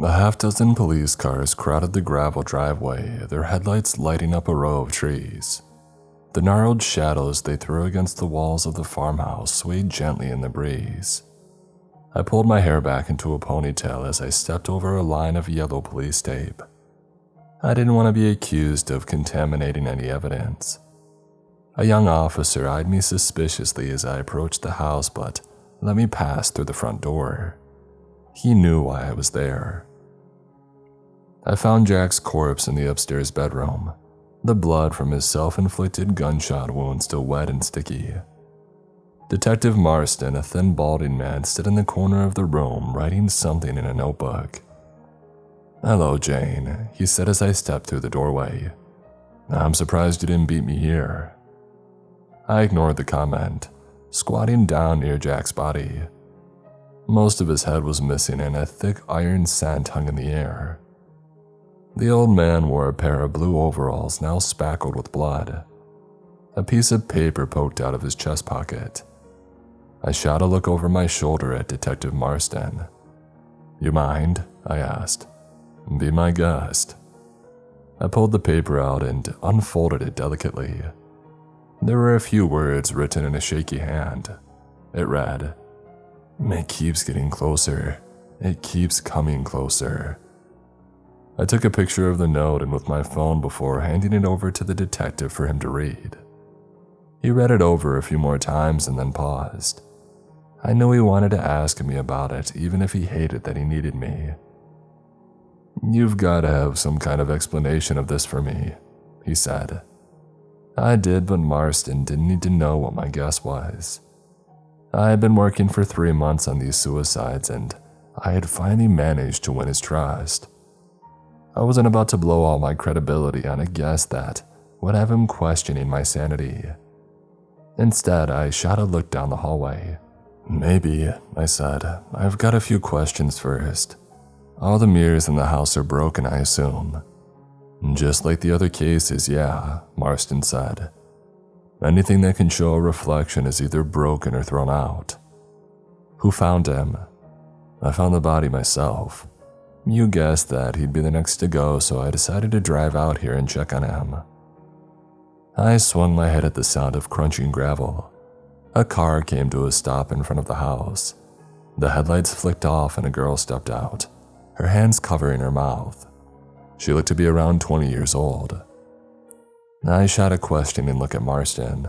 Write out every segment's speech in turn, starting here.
A half-dozen police cars crowded the gravel driveway, their headlights lighting up a row of trees. The gnarled shadows they threw against the walls of the farmhouse swayed gently in the breeze. I pulled my hair back into a ponytail as I stepped over a line of yellow police tape. I didn't want to be accused of contaminating any evidence. A young officer eyed me suspiciously as I approached the house, but let me pass through the front door. He knew why I was there. I found Jack's corpse in the upstairs bedroom, the blood from his self-inflicted gunshot wound still wet and sticky. Detective Marston, a thin balding man, stood in the corner of the room writing something in a notebook. "Hello, Jane," he said as I stepped through the doorway. "I'm surprised you didn't beat me here." I ignored the comment, squatting down near Jack's body. Most of his head was missing and a thick iron scent hung in the air. The old man wore a pair of blue overalls now spackled with blood. A piece of paper poked out of his chest pocket. I shot a look over my shoulder at Detective Marston. "You mind?" I asked. "Be my guest." I pulled the paper out and unfolded it delicately. There were a few words written in a shaky hand. It read, "It keeps getting closer. It keeps coming closer." I took a picture of the note and with my phone before handing it over to the detective for him to read. He read it over a few more times and then paused. I knew he wanted to ask me about it, even if he hated that he needed me. "You've got to have some kind of explanation of this for me," he said. I did, but Marston didn't need to know what my guess was. I had been working for 3 months on these suicides, and I had finally managed to win his trust. I wasn't about to blow all my credibility on a guess that would have him questioning my sanity. Instead, I shot a look down the hallway. "Maybe," I said. "I've got a few questions first. All the mirrors in the house are broken, I assume." "Just like the other cases, yeah," Marston said. "Anything that can show a reflection is either broken or thrown out." "Who found him?" "I found the body myself. You guessed that he'd be the next to go, so I decided to drive out here and check on him." I swung my head at the sound of crunching gravel. A car came to a stop in front of the house. The headlights flicked off and a girl stepped out, her hands covering her mouth. She looked to be around 20 years old. I shot a questioning look at Marston.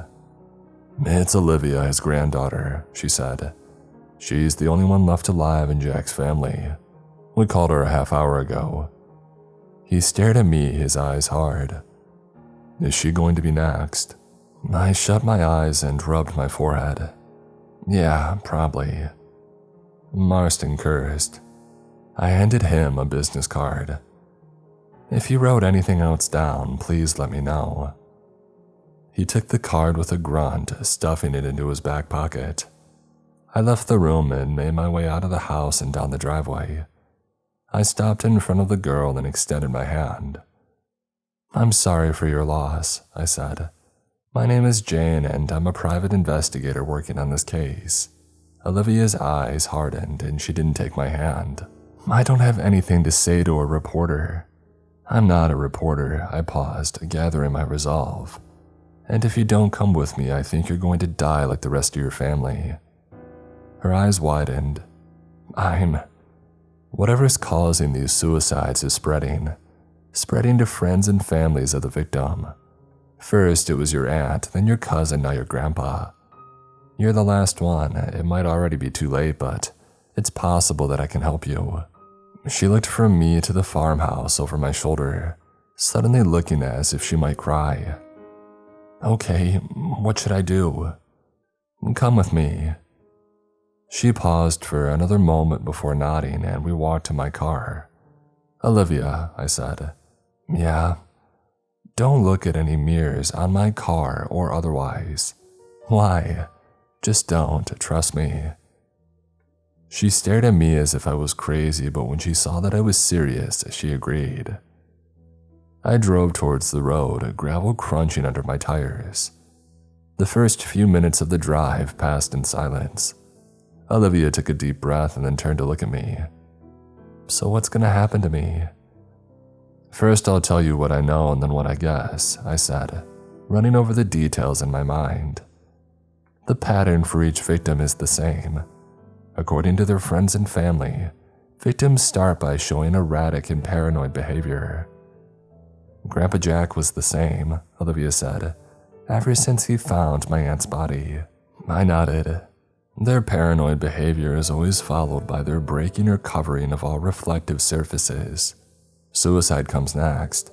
"It's Olivia, his granddaughter," she said. "She's the only one left alive in Jack's family. We called her a half hour ago." He stared at me, his eyes hard. "Is she going to be next?" I shut my eyes and rubbed my forehead. "Yeah, probably." Marston cursed. I handed him a business card. "If you wrote anything else down, please let me know." He took the card with a grunt, stuffing it into his back pocket. I left the room and made my way out of the house and down the driveway. I stopped in front of the girl and extended my hand. "I'm sorry for your loss," I said. "My name is Jane and I'm a private investigator working on this case." Olivia's eyes hardened and she didn't take my hand. "I don't have anything to say to a reporter." "I'm not a reporter," I paused, gathering my resolve. "And if you don't come with me, I think you're going to die like the rest of your family." Her eyes widened. Whatever's causing these suicides is spreading to friends and families of the victim. First it was your aunt, then your cousin, now your grandpa. You're the last one. It might already be too late, but it's possible that I can help you." She looked from me to the farmhouse over my shoulder, suddenly looking as if she might cry. "Okay, what should I do?" "Come with me." She paused for another moment before nodding, and we walked to my car. "Olivia," I said. "Yeah?" "Don't look at any mirrors on my car or otherwise." "Why?" "Just don't, trust me." She stared at me as if I was crazy, but when she saw that I was serious, she agreed. I drove towards the road, gravel crunching under my tires. The first few minutes of the drive passed in silence. Olivia took a deep breath and then turned to look at me. So what's gonna happen to me? First, I'll tell you what I know and then what I guess, I said, running over the details in my mind. The pattern for each victim is the same. According to their friends and family, victims start by showing erratic and paranoid behavior. Grandpa Jack was the same, Olivia said, ever since he found my aunt's body. I nodded. Their paranoid behavior is always followed by their breaking or covering of all reflective surfaces. Suicide comes next.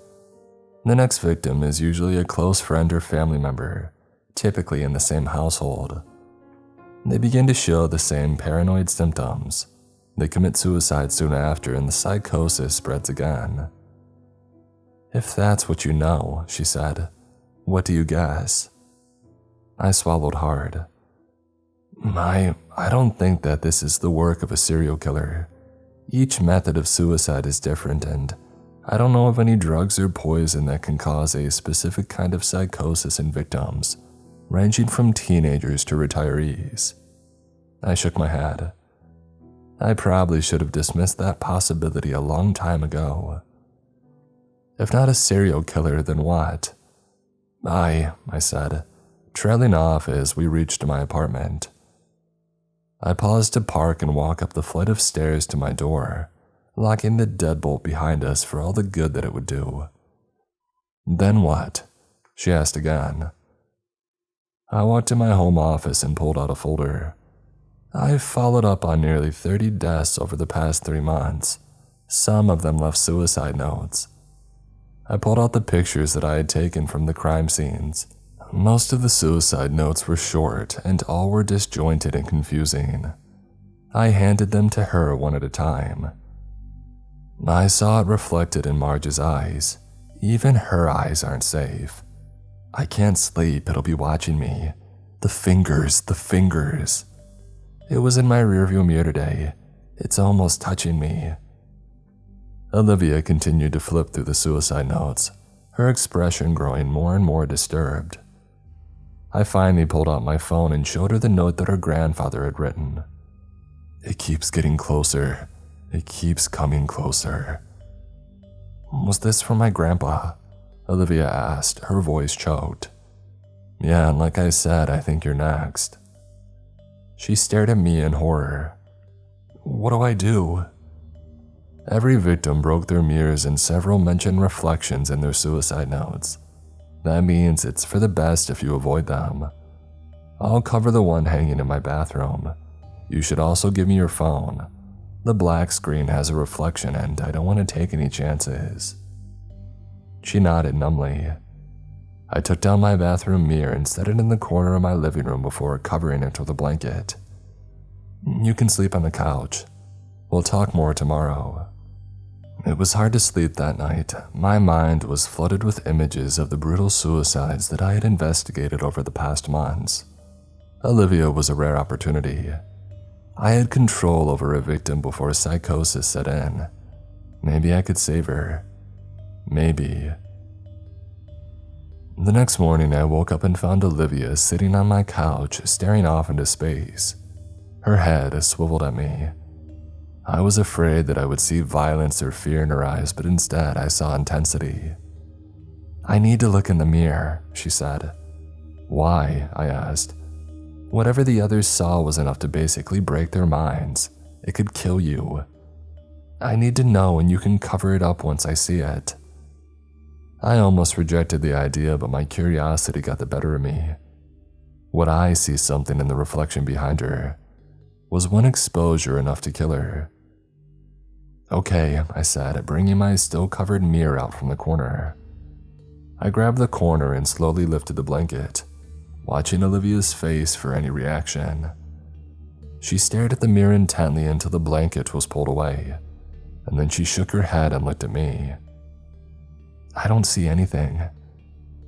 The next victim is usually a close friend or family member, typically in the same household. They begin to show the same paranoid symptoms. They commit suicide soon after and the psychosis spreads again. If that's what you know, she said, what do you guess? I swallowed hard. I don't think that this is the work of a serial killer. Each method of suicide is different, and I don't know of any drugs or poison that can cause a specific kind of psychosis in victims, ranging from teenagers to retirees. I shook my head. I probably should have dismissed that possibility a long time ago. If not a serial killer, then what? I said, trailing off as we reached my apartment. I paused to park and walk up the flight of stairs to my door, locking the deadbolt behind us for all the good that it would do. Then what? She asked again. I walked to my home office and pulled out a folder. I've followed up on nearly 30 deaths over the past 3 months. Some of them left suicide notes. I pulled out the pictures that I had taken from the crime scenes. Most of the suicide notes were short and all were disjointed and confusing. I handed them to her one at a time. I saw it reflected in Marge's eyes. Even her eyes aren't safe. I can't sleep, it'll be watching me. The fingers. It was in my rearview mirror today. It's almost touching me. Olivia continued to flip through the suicide notes, her expression growing more and more disturbed. I finally pulled out my phone and showed her the note that her grandfather had written. It keeps getting closer. It keeps coming closer. Was this from my grandpa? Olivia asked, her voice choked. Yeah, and like I said, I think you're next. She stared at me in horror. What do I do? Every victim broke their mirrors and several mentioned reflections in their suicide notes. That means it's for the best if you avoid them. I'll cover the one hanging in my bathroom. You should also give me your phone. The black screen has a reflection and I don't want to take any chances. She nodded numbly. I took down my bathroom mirror and set it in the corner of my living room before covering it with a blanket. You can sleep on the couch. We'll talk more tomorrow. It was hard to sleep that night. My mind was flooded with images of the brutal suicides that I had investigated over the past months. Olivia was a rare opportunity. I had control over a victim before psychosis set in. Maybe I could save her. Maybe. The next morning, I woke up and found Olivia sitting on my couch, staring off into space. Her head swiveled at me. I was afraid that I would see violence or fear in her eyes, but instead I saw intensity. I need to look in the mirror, she said. Why? I asked. Whatever the others saw was enough to basically break their minds. It could kill you. I need to know and you can cover it up once I see it. I almost rejected the idea, but my curiosity got the better of me. Would I see something in the reflection behind her? Was one exposure enough to kill her? Okay, I said, bringing my still-covered mirror out from the corner. I grabbed the corner and slowly lifted the blanket, watching Olivia's face for any reaction. She stared at the mirror intently until the blanket was pulled away, and then she shook her head and looked at me. I don't see anything.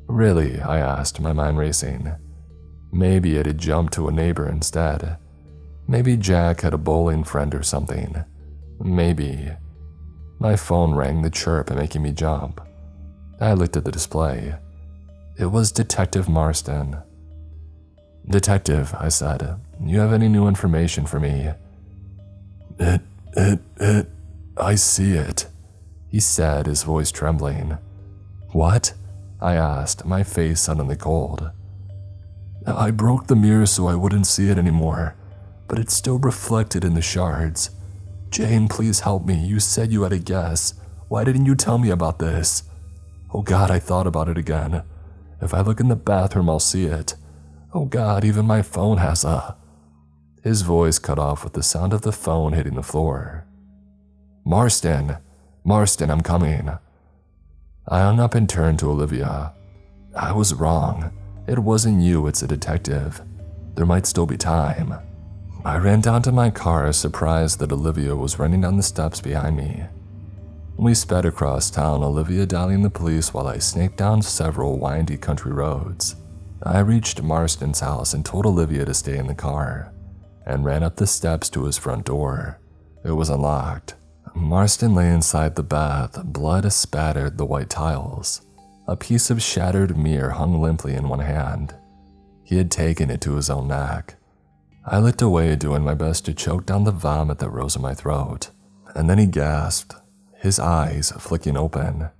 Really? I asked, my mind racing. Maybe it had jumped to a neighbor instead. Maybe Jack had a bowling friend or something. Maybe. My phone rang the chirp making me jump. I looked at the display. It was Detective Marston. Detective, I said, you have any new information for me? I see it, he said, his voice trembling. What? I asked, my face suddenly cold. I broke the mirror so I wouldn't see it anymore, but it's still reflected in the shards. Jane, please help me. You said you had a guess. Why didn't you tell me about this? Oh God, I thought about it again. If I look in the bathroom, I'll see it. Oh God, even my phone has a... His voice cut off with the sound of the phone hitting the floor. Marston, I'm coming. I hung up and turned to Olivia. I was wrong. It wasn't you, it's a detective. There might still be time. I ran down to my car, surprised that Olivia was running down the steps behind me. We sped across town, Olivia dialing the police while I snaked down several windy country roads. I reached Marston's house and told Olivia to stay in the car, and ran up the steps to his front door. It was unlocked. Marston lay inside the bath, blood spattered the white tiles. A piece of shattered mirror hung limply in one hand. He had taken it to his own neck. I looked away, doing my best to choke down the vomit that rose in my throat, and then he gasped, his eyes flicking open.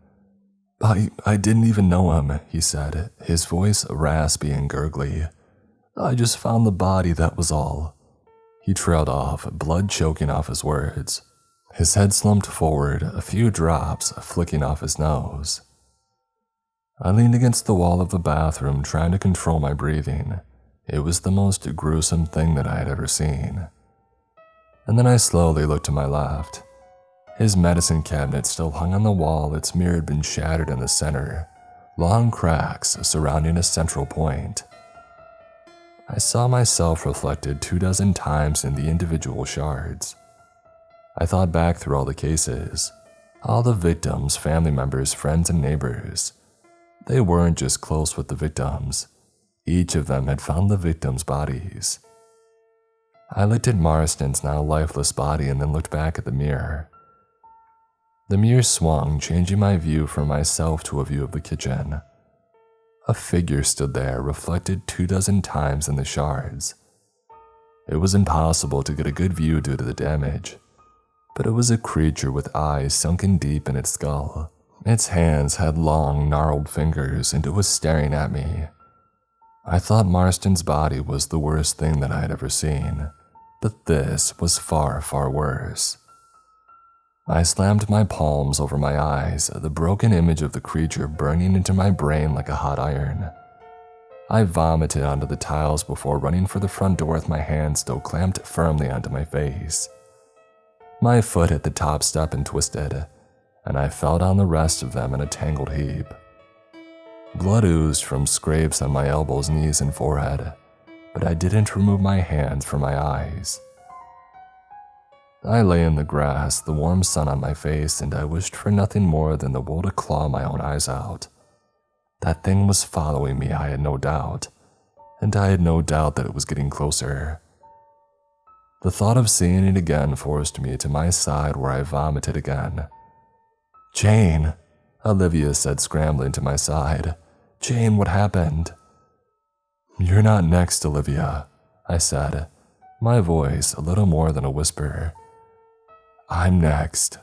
I didn't even know him, he said, his voice raspy and gurgly. I just found the body, that was all. He trailed off, blood choking off his words. His head slumped forward, a few drops flicking off his nose. I leaned against the wall of the bathroom, trying to control my breathing. It was the most gruesome thing that I had ever seen. And then I slowly looked to my left. His medicine cabinet still hung on the wall, its mirror had been shattered in the center, long cracks surrounding a central point. I saw myself reflected 24 times in the individual shards. I thought back through all the cases, all the victims, family members, friends, and neighbors. They weren't just close with the victims. Each of them had found the victims' bodies. I looked at Marston's now lifeless body and then looked back at the mirror. The mirror swung, changing my view from myself to a view of the kitchen. A figure stood there, reflected 24 times in the shards. It was impossible to get a good view due to the damage, but it was a creature with eyes sunken deep in its skull. Its hands had long, gnarled fingers, and it was staring at me. I thought Marston's body was the worst thing that I had ever seen, but this was far, far worse. I slammed my palms over my eyes, the broken image of the creature burning into my brain like a hot iron. I vomited onto the tiles before running for the front door with my hand still clamped firmly onto my face. My foot hit the top step and twisted, and I fell down the rest of them in a tangled heap. Blood oozed from scrapes on my elbows, knees, and forehead, but I didn't remove my hands from my eyes. I lay in the grass, the warm sun on my face, and I wished for nothing more than the will to claw my own eyes out. That thing was following me, I had no doubt, and I had no doubt that it was getting closer. The thought of seeing it again forced me to my side where I vomited again. Jane, Olivia said, scrambling to my side. Jane, what happened? You're not next, Olivia, I said, my voice a little more than a whisper. I'm next.